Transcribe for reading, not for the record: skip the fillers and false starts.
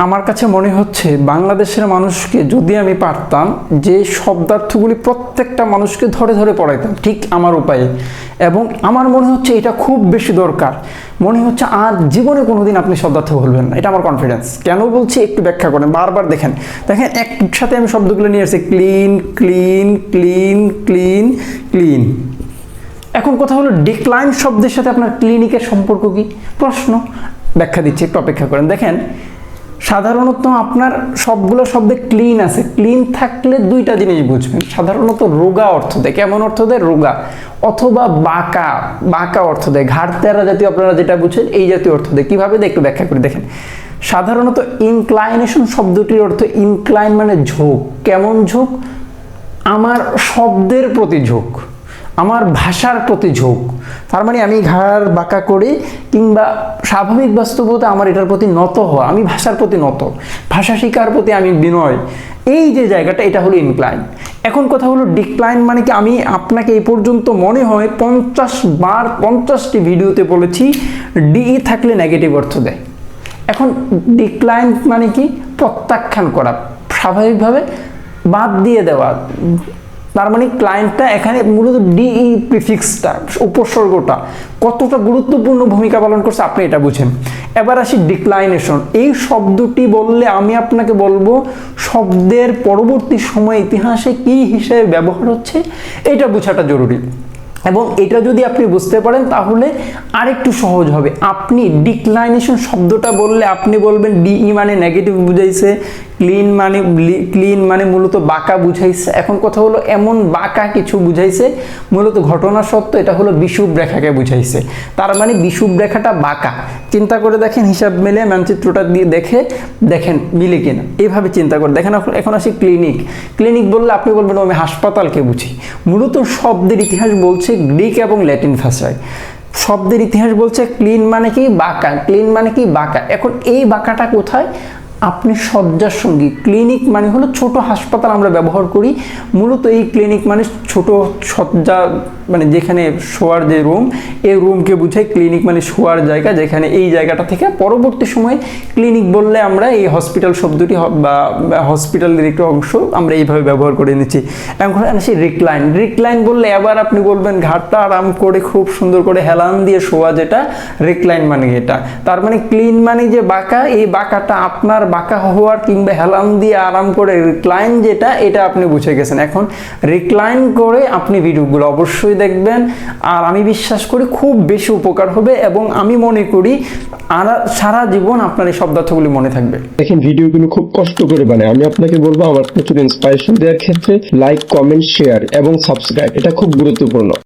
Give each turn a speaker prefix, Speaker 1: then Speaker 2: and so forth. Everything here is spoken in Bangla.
Speaker 1: আমার কাছে মনে হচ্ছে বাংলাদেশের মানুষকে যদি আমি পারতাম যে শব্দার্থগুলি প্রত্যেকটা মানুষকে ধরে ধরে পড়াইতাম ঠিক আমার উপায়ে, এবং আমার মনে হচ্ছে এটা খুব বেশি দরকার। মনে হচ্ছে আর জীবনে কোনোদিন আপনি শব্দার্থ বলবেন না, এটা আমার কনফিডেন্স। কেন বলছি একটু ব্যাখ্যা করেন, বারবার দেখেন দেখেন একসাথে আমি শব্দগুলো নিয়ে আসছি, clean clean clean clean clean. এখন কথা হলো ডিক্লাইন শব্দের সাথে আপনার ক্লিনিকের সম্পর্ক কি? প্রশ্ন। ব্যাখ্যা দিচ্ছি, একটু অপেক্ষা করেন। দেখেন সাধারণত আপনার সবগুলো শব্দে ক্লিন আছে, ক্লিন থাকলে দুইটা জিনিস বুঝবেন। সাধারণত রোগা অর্থ দেয়, কেমন অর্থ দেয়? রোগা, অথবা বাঁকা, বাঁকা অর্থ দেয়। ঘাড় তেরা জাতীয় আপনারা যেটা বুঝছেন এই জাতীয় অর্থ দেয়। কীভাবে দেয় একটু ব্যাখ্যা করে দেখেন। সাধারণত ইনক্লাইনেশন শব্দটির অর্থ ইনক্লাইন মানে ঝোঁক। কেমন ঝোঁক? আমার শব্দের প্রতি ঝোঁক, আমার ভাষার প্রতি ঝোঁক। তার মানে আমি ঘাড় বাঁকা করি কিংবা স্বাভাবিক বাস্তবতা আমার এটার প্রতি নত হওয়া, আমি ভাষার প্রতি নত, ভাষা শিকার প্রতি আমি বিনয়, এই যে জায়গাটা এটা হলো ইনক্লাইন। এখন কথা হলো ডিক্লাইন মানে কি? আমি আপনাকে এই পর্যন্ত মনে হয় 50 বার 50টি ভিডিওতে বলেছি ডিই থাকলে নেগেটিভ অর্থ দেয়। এখন ডিক্লাইন মানে কি? প্রত্যাখ্যান করা, স্বাভাবিকভাবে বাদ দিয়ে দেওয়া। তার মানে ক্লায়েন্টটা এখানে মূলত ডিই প্রিফিক্সটা, উপসর্গটা কতটা গুরুত্বপূর্ণ ভূমিকা পালন করছে আপনি এটা বুঝেন। এবার আসি ডিক্লাইনেশন। এই শব্দটি বললে আমি আপনাকে বলবো শব্দের পরবর্তী সময় ইতিহাসে কি হিসেবে ব্যবহার হচ্ছে এটা বোঝাটা জরুরি, এবং এটা যদি আপনি বুঝতে পারেন তাহলে আরেকটু সহজ হবে। আপনি ডিক্লাইনেশন শব্দটা বললে আপনি বলবেন ডিই মানে নেগেটিভ বুঝাইছে, ক্লিন মানে মূলত বাঁকা বুঝাইছে। এখন কথা হলো এমন বাঁকা কিছু বুঝাইছে, মূলত ঘটনা সত্য, এটা হলো বিষুব রেখাকে বুঝাইছে। তার মানে বিষুব রেখাটা বাঁকা। চিন্তা করে দেখেন, হিসাব মেলে মানচিত্রটা দিয়ে দেখেন মিলে কিনা, এইভাবে চিন্তা করে দেখেন। এখন আসি ক্লিনিক। ক্লিনিক বললে আপনি বলবেন আমি হাসপাতালকে বুঝি। মূলত শব্দের ইতিহাস বলছে গ্রিক এবং ল্যাটিন ভাষায়। শব্দের ইতিহাস বলছে ক্লিন মানে কি? বাঁকা। ক্লিন মানে কি? বাঁকা। এখন এই বাঁকাটা কোথায়? আপনি শয্যার সঙ্গী। ক্লিনিক মানে হলো ছোট হাসপাতাল আমরা ব্যবহার করি, মূলত এই ক্লিনিক মানে ছোট শয্যা, মানে যেখানে শোয়ার যে রুম, এই রুমকে বুঝায়। ক্লিনিক মানে শোয়ার জায়গা, যেখানে এই জায়গাটা থেকে পরবর্তী সময়ে ক্লিনিক বললে আমরা এই হসপিটাল শব্দটি বা হসপিটালের একটু অংশ আমরা এইভাবে ব্যবহার করে নিচ্ছি। এখন আসি রিক্লাইন। রিক্লাইন বললে এবার আপনি বলবেন ঘাটটা আরাম করে খুব সুন্দর করে হেলান দিয়ে শোয়া, যেটা রিক্লাইন মানে এটা। তার মানে ক্লিন মানে যে বাঁকা, এই বাঁকাটা আপনার বাঁকা হওয়ার কিংবা হেলান দিয়ে আরাম করে রিক্লাইন যেটা, এটা আপনি বুঝে গেছেন। এখন রিক্লাইন করে আপনি ভিডিওগুলো অবশ্যই দেখবেন, আর আমি বিশ্বাস করি খুব বেশি উপকার হবে, এবং আমি মনে করি আর সারা জীবন আপনার এই শব্দার্থগুলি মনে থাকবে।
Speaker 2: দেখেন ভিডিওগুলো খুব কষ্ট করে বানায়। আমি আপনাকে বলবো আমার প্রচুর ইন্সপিরেশন দেওয়ার ক্ষেত্রে লাইক, কমেন্ট, শেয়ার এবং সাবস্ক্রাইব, এটা খুব গুরুত্বপূর্ণ।